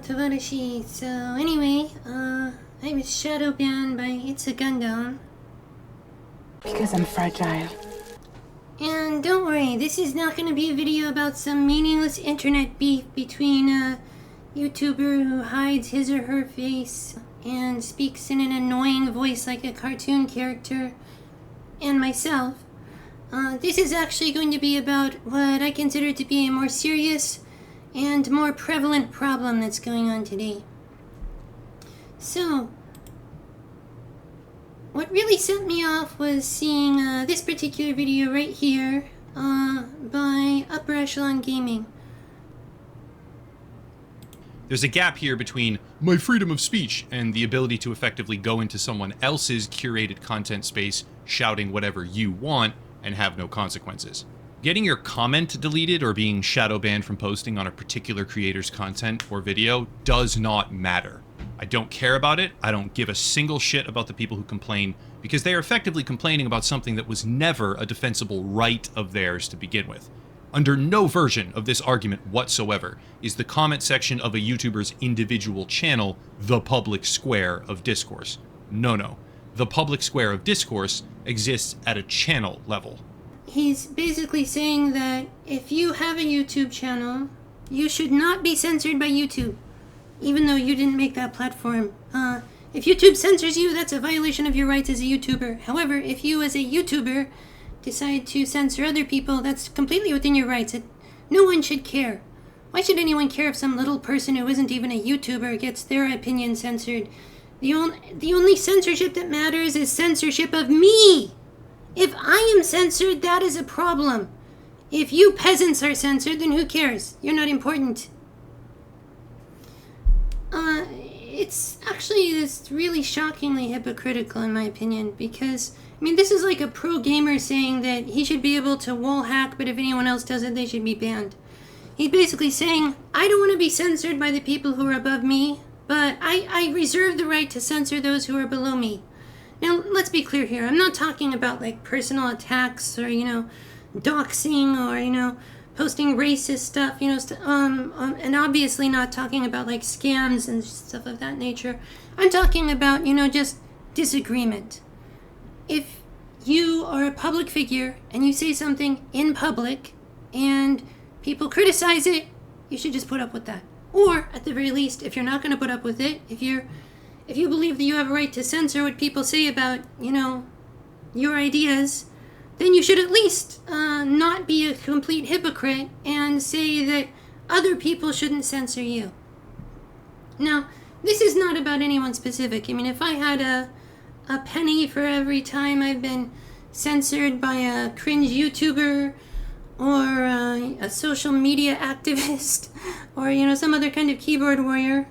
Tovaroshi. So anyway, I was shadow banned by It's a Gundam. Because I'm fragile. And don't worry, this is not going to be a video about some meaningless internet beef between a YouTuber who hides his or her face and speaks in an annoying voice like a cartoon character and myself. This is actually going to be about what I consider to be a more serious and more prevalent problem that's going on today. So, what really set me off was seeing this particular video right here by Upper Echelon Gaming. There's a gap here between my freedom of speech and the ability to effectively go into someone else's curated content space, shouting whatever you want, and have no consequences. Getting your comment deleted or being shadow banned from posting on a particular creator's content or video does not matter. I don't care about it. I don't give a single shit about the people who complain, because they are effectively complaining about something that was never a defensible right of theirs to begin with. Under no version of this argument whatsoever is the comment section of a YouTuber's individual channel the public square of discourse. No. The public square of discourse exists at a channel level. He's basically saying that if you have a YouTube channel, you should not be censored by YouTube, even though you didn't make that platform. If YouTube censors you, that's a violation of your rights as a YouTuber. However, if you as a YouTuber decide to censor other people, that's completely within your rights. No one should care. Why should anyone care if some little person who isn't even a YouTuber gets their opinion censored? The only censorship that matters is censorship of me. If I am censored, that is a problem. If you peasants are censored, then who cares? You're not important. It's really shockingly hypocritical in my opinion, because this is like a pro gamer saying that he should be able to wall hack, but if anyone else does it, they should be banned. He's basically saying, I don't want to be censored by the people who are above me, but I reserve the right to censor those who are below me. Now, let's be clear here. I'm not talking about like personal attacks or, doxing or, posting racist stuff, and obviously not talking about like scams and stuff of that nature. I'm talking about, just disagreement. If you are a public figure and you say something in public and people criticize it, you should just put up with that. Or, at the very least, if you're not going to put up with it, if you believe that you have a right to censor what people say about, your ideas, then you should at least not be a complete hypocrite and say that other people shouldn't censor you. Now, this is not about anyone specific. If I had a penny for every time I've been censored by a cringe YouTuber or a social media activist or, some other kind of keyboard warrior,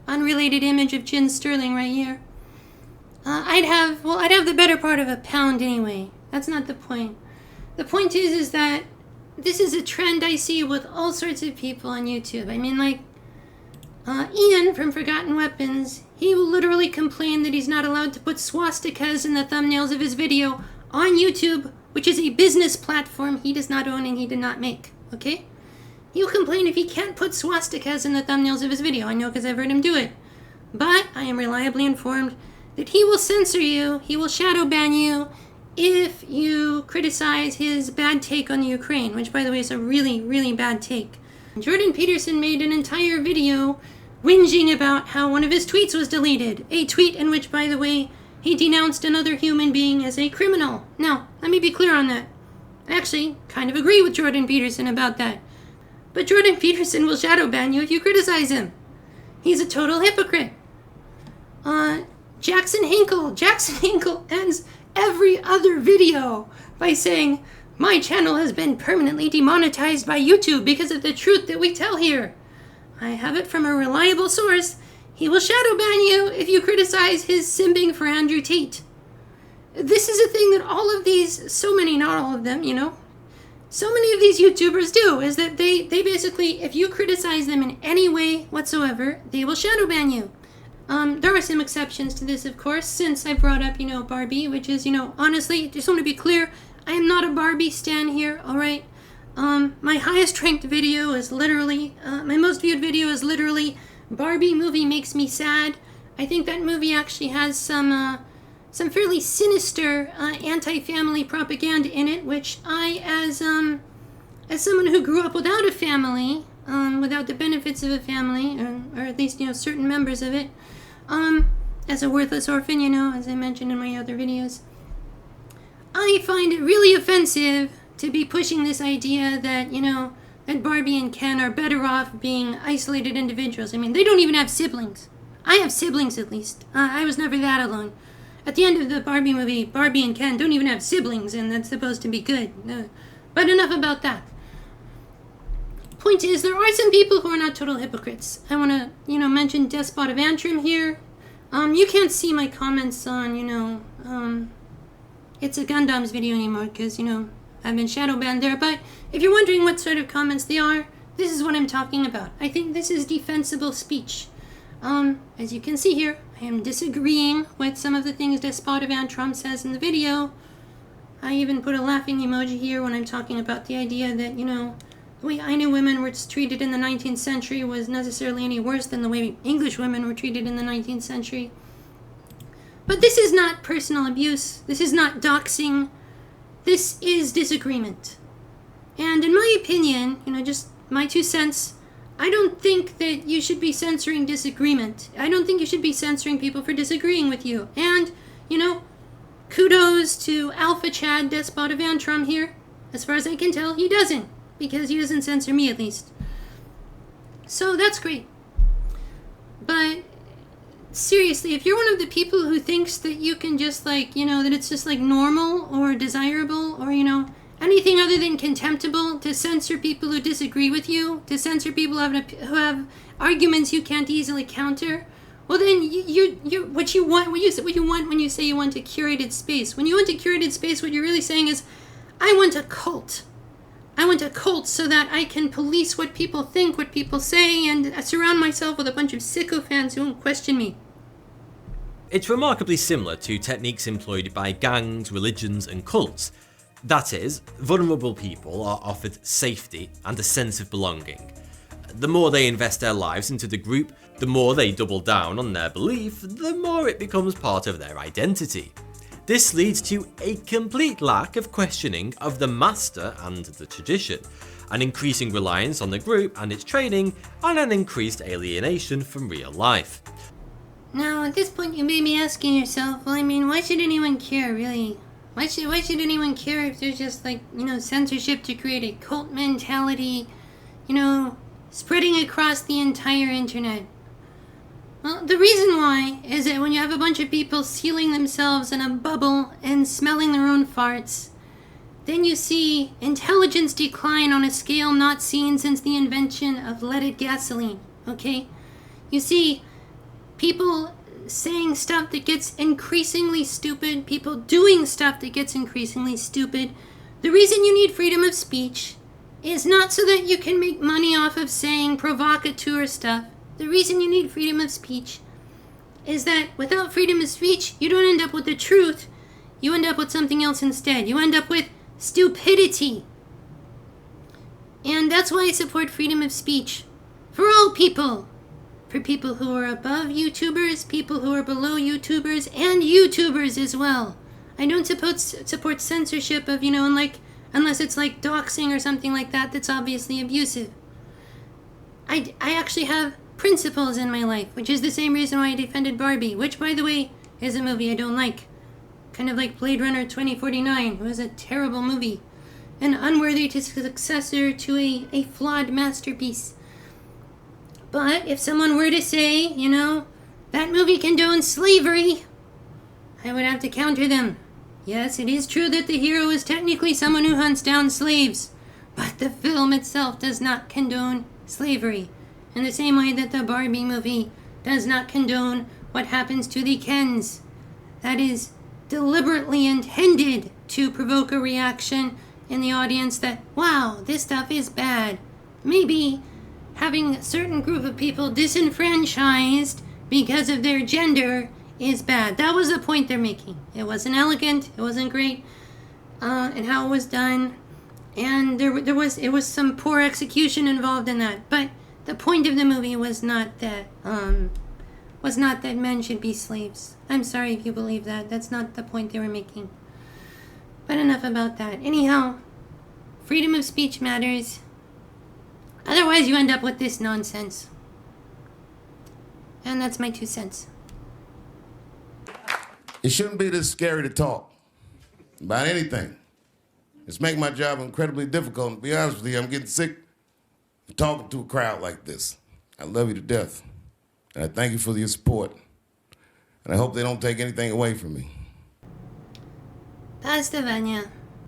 unrelated image of Jin Sterling right here, I'd have the better part of £1 anyway. That's not the point. The point is that this is a trend I see with all sorts of people on YouTube. Ian from Forgotten Weapons, he will literally complain that he's not allowed to put swastikas in the thumbnails of his video on YouTube, which is a business platform he does not own and he did not make, okay? He'll complain if he can't put swastikas in the thumbnails of his video. I know because I've heard him do it. But I am reliably informed that he will censor you, he will shadow ban you, if you criticize his bad take on the Ukraine, which by the way is a really, really bad take. Jordan Peterson made an entire video whinging about how one of his tweets was deleted. A tweet in which, by the way, he denounced another human being as a criminal. Now, let me be clear on that. I actually kind of agree with Jordan Peterson about that. But Jordan Peterson will shadow ban you if you criticize him. He's a total hypocrite. Jackson Hinkle ends every other video by saying, my channel has been permanently demonetized by YouTube because of the truth that we tell here. I have it from a reliable source. He will shadow ban you if you criticize his simping for Andrew Tate. This is a thing that all of these, so many, not all of them, so many of these YouTubers do, is that they basically, if you criticize them in any way whatsoever, they will shadow ban you. There are some exceptions to this, of course, since I brought up, Barbie, which is, honestly, just want to be clear, I am not a Barbie stan here, alright? My highest ranked video is literally, my most viewed video is literally Barbie movie makes me sad. I think that movie actually has some fairly sinister anti-family propaganda in it, which I, as someone who grew up without a family, without the benefits of a family, or at least, certain members of it, as a worthless orphan, as I mentioned in my other videos, I find it really offensive to be pushing this idea that, that Barbie and Ken are better off being isolated individuals. I mean, they don't even have siblings. I have siblings, at least. I was never that alone. At the end of the Barbie movie, Barbie and Ken don't even have siblings, and that's supposed to be good. But enough about that. Point is, there are some people who are not total hypocrites. I want to, mention Despot of Antrim here. You can't see my comments on, It's a Gundam's video anymore, because, I've been shadow banned there. But if you're wondering what sort of comments they are, this is what I'm talking about. I think this is defensible speech. As you can see here, I am disagreeing with some of the things Despot of Antrim says in the video. I even put a laughing emoji here when I'm talking about the idea that, the way Ainu women were treated in the 19th century was necessarily any worse than the way English women were treated in the 19th century. But this is not personal abuse. This is not doxing. This is disagreement. And in my opinion, just my 2 cents, I don't think that you should be censoring disagreement. I don't think you should be censoring people for disagreeing with you. And, kudos to Alpha Chad Despot of Antrim here. As far as I can tell, he doesn't. Because he doesn't censor me, at least. So that's great. But seriously, if you're one of the people who thinks that you can just that it's just normal or desirable or, anything other than contemptible to censor people who disagree with you, to censor people who have arguments you can't easily counter, well then what you want when you say you want a curated space. When you want a curated space, what you're really saying is, I want a cult. I want a cult so that I can police what people think, what people say, and surround myself with a bunch of sycophants who won't question me. It's remarkably similar to techniques employed by gangs, religions, and cults. That is, vulnerable people are offered safety and a sense of belonging. The more they invest their lives into the group, the more they double down on their belief, the more it becomes part of their identity. This leads to a complete lack of questioning of the master and the tradition, an increasing reliance on the group and its training, and an increased alienation from real life. Now, at this point, you may be asking yourself, well, why should anyone care, really? Why should anyone care if there's just, censorship to create a cult mentality, spreading across the entire internet? Well, the reason why is that when you have a bunch of people sealing themselves in a bubble and smelling their own farts, then you see intelligence decline on a scale not seen since the invention of leaded gasoline, okay? You see people saying stuff that gets increasingly stupid, people doing stuff that gets increasingly stupid. The reason you need freedom of speech is not so that you can make money off of saying provocateur stuff. The reason you need freedom of speech is that without freedom of speech, you don't end up with the truth. You end up with something else instead. You end up with stupidity. And that's why I support freedom of speech. For all people. For people who are above YouTubers, people who are below YouTubers, and YouTubers as well. I don't support censorship of, unless it's like doxing or something like that that's obviously abusive. I actually have principles in my life, which is the same reason why I defended Barbie, which, by the way, is a movie I don't like. Kind of like Blade Runner 2049. It was a terrible movie. An unworthy successor to a flawed masterpiece. But if someone were to say, that movie condones slavery, I would have to counter them. Yes, it is true that the hero is technically someone who hunts down slaves, but the film itself does not condone slavery. In the same way that the Barbie movie does not condone what happens to the Kens. That is deliberately intended to provoke a reaction in the audience that, wow, this stuff is bad. Maybe having a certain group of people disenfranchised because of their gender is bad. That was the point they're making. It wasn't elegant, it wasn't great, and how it was done. And it was some poor execution involved in that. But the point of the movie was not that men should be slaves. I'm sorry if you believe that. That's not the point they were making. But enough about that. Anyhow, freedom of speech matters. Otherwise, you end up with this nonsense. And that's my 2 cents. It shouldn't be this scary to talk about anything. It's making my job incredibly difficult. And to be honest with you, I'm getting sick of talking to a crowd like this. I love you to death. And I thank you for your support. And I hope they don't take anything away from me. Pasta Vanya.